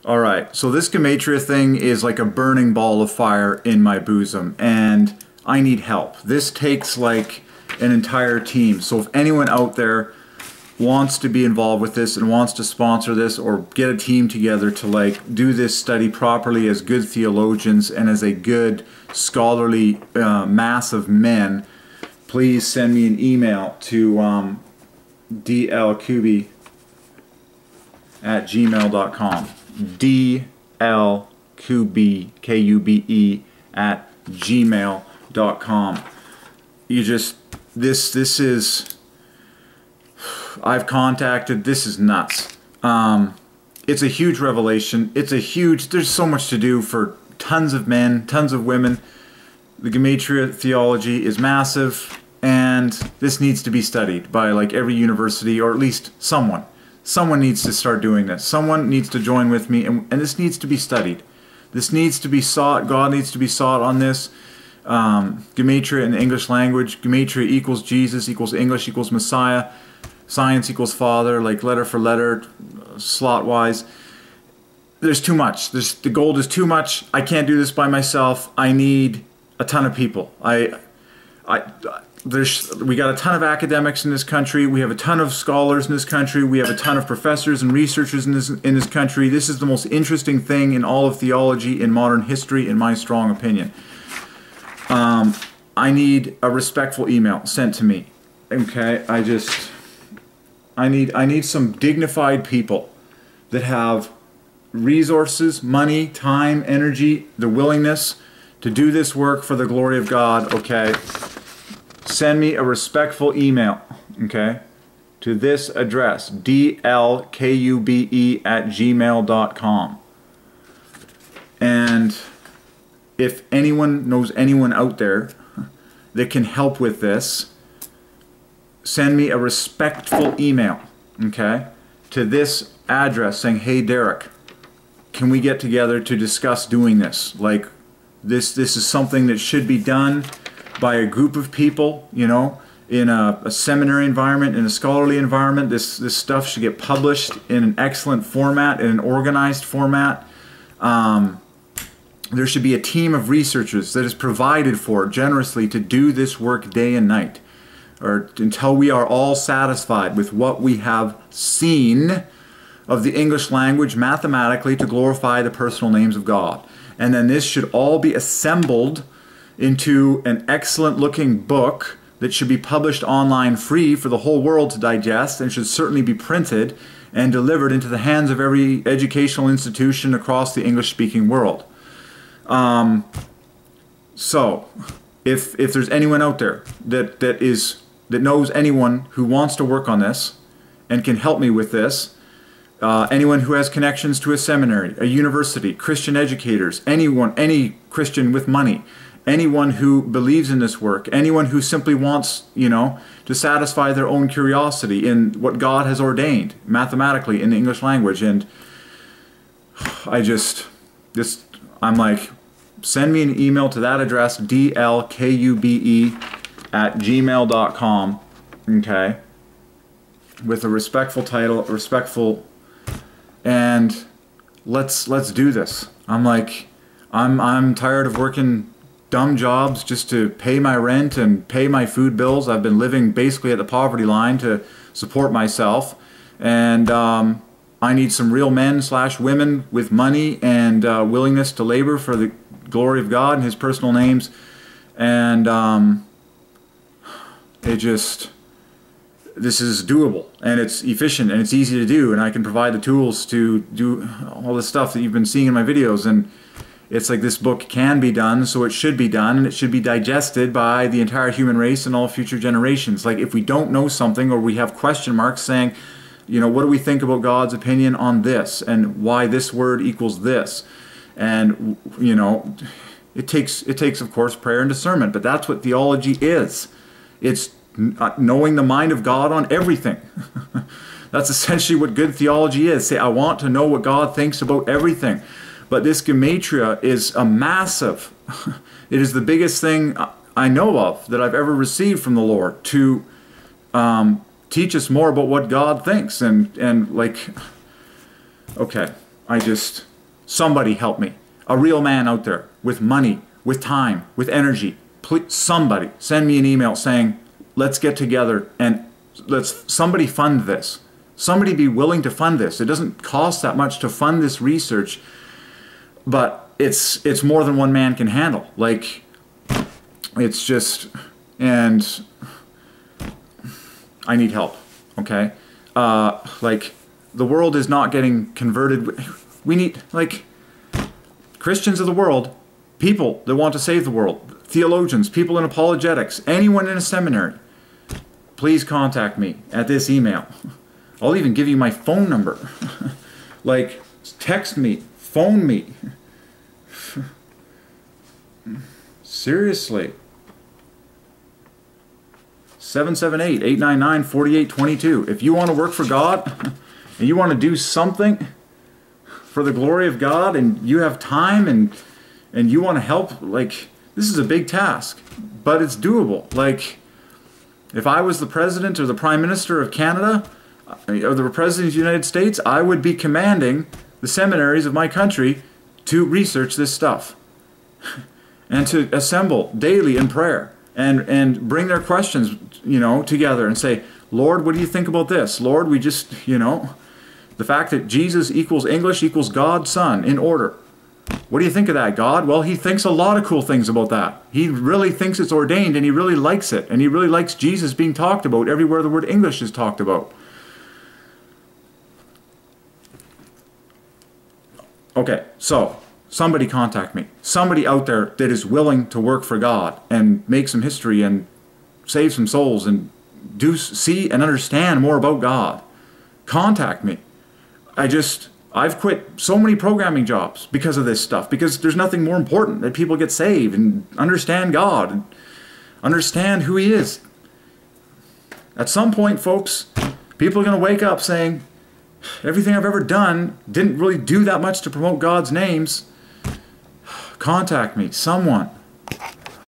All right, so this Gematria thing is like a burning ball of fire in my bosom, and I need help. This takes like an entire team. So if anyone out there wants to be involved with this and wants to sponsor this or get a team together to like do this study properly as good theologians and as a good scholarly mass of men, please send me an email to dlkube@gmail.com. dlkube, K-U-B-E, @gmail.com. You just, this is, I've contacted, this is nuts. It's a huge revelation. It's a huge, there's so much to do for tons of men, tons of women. The Gematria theology is massive, and this needs to be studied by like every university, or at least someone. Someone needs to start doing this. Someone needs to join with me, and this needs to be studied. This needs to be sought. God needs to be sought on this. Gematria in the English language. Gematria equals Jesus, equals English, equals Messiah. Science equals Father, like letter for letter, slot-wise. There's too much. The gold is too much. I can't do this by myself. I need a ton of people. We got a ton of academics in this country. We have a ton of scholars in this country. We have a ton of professors and researchers in this country. This is the most interesting thing in all of theology in modern history, in my strong opinion. I need a respectful email sent to me. Okay, I need some dignified people that have resources, money, time, energy, the willingness to do this work for the glory of God. Okay. Send me a respectful email, okay, to this address, dlkube@gmail.com. And if anyone knows anyone out there that can help with this, send me a respectful email, okay, to this address saying, hey Derek, can we get together to discuss doing this? Like, this is something that should be done by a group of people, you know, in a seminary environment, in a scholarly environment. This stuff should get published in an excellent format, in an organized format. There should be a team of researchers that is provided for generously to do this work day and night, or until we are all satisfied with what we have seen of the English language mathematically to glorify the personal names of God. And then this should all be assembled into an excellent looking book that should be published online free for the whole world to digest, and should certainly be printed and delivered into the hands of every educational institution across the English speaking world. So if there's anyone out there that knows anyone who wants to work on this and can help me with this, anyone who has connections to a seminary, a university, Christian educators, anyone, any Christian with money, anyone who believes in this work, anyone who simply wants, you know, to satisfy their own curiosity in what God has ordained mathematically in the English language. And I'm like, send me an email to that address, dlkube@gmail.com, okay, with a respectful title, and let's do this. I'm tired of working dumb jobs just to pay my rent and pay my food bills. I've been living basically at the poverty line to support myself, and I need some real men / women with money and willingness to labor for the glory of God and His personal names. And this is doable, and it's efficient, and it's easy to do, and I can provide the tools to do all the stuff that you've been seeing in my videos. And it's like, this book can be done, so it should be done, and it should be digested by the entire human race and all future generations. Like, if we don't know something, or we have question marks saying, you know, what do we think about God's opinion on this, and why this word equals this? And, you know, it takes of course prayer and discernment, but that's what theology is. It's knowing the mind of God on everything. That's essentially what good theology is. Say, I want to know what God thinks about everything. But this Gematria is a massive, it is the biggest thing I know of that I've ever received from the Lord to teach us more about what God thinks. And like, okay, somebody help me. A real man out there with money, with time, with energy. Please, somebody send me an email saying, let's get together and somebody fund this. Somebody be willing to fund this. It doesn't cost that much to fund this research, but it's more than one man can handle. Like, it's just, and I need help, okay? Like, the world is not getting converted. We need, like, Christians of the world, people that want to save the world, theologians, people in apologetics, anyone in a seminary, please contact me at this email. I'll even give you my phone number. Like, text me, phone me. Seriously. 778-899-4822. If you want to work for God and you want to do something for the glory of God and you have time and you want to help, like, this is a big task, but it's doable. Like, if I was the president or the prime minister of Canada or the president of the United States, I would be commanding the seminaries of my country to research this stuff and to assemble daily in prayer and bring their questions, you know, together and say, Lord, what do you think about this? Lord, we just, you know, the fact that Jesus equals English equals God, Son, in order. What do you think of that, God? Well, he thinks a lot of cool things about that. He really thinks it's ordained, and he really likes it. And he really likes Jesus being talked about everywhere the word English is talked about. Okay, so somebody contact me. Somebody out there that is willing to work for God and make some history and save some souls and see and understand more about God. Contact me. I've quit so many programming jobs because of this stuff, because there's nothing more important that people get saved and understand God and understand who he is. At some point, folks, people are going to wake up saying, everything I've ever done didn't really do that much to promote God's names. Contact me, someone.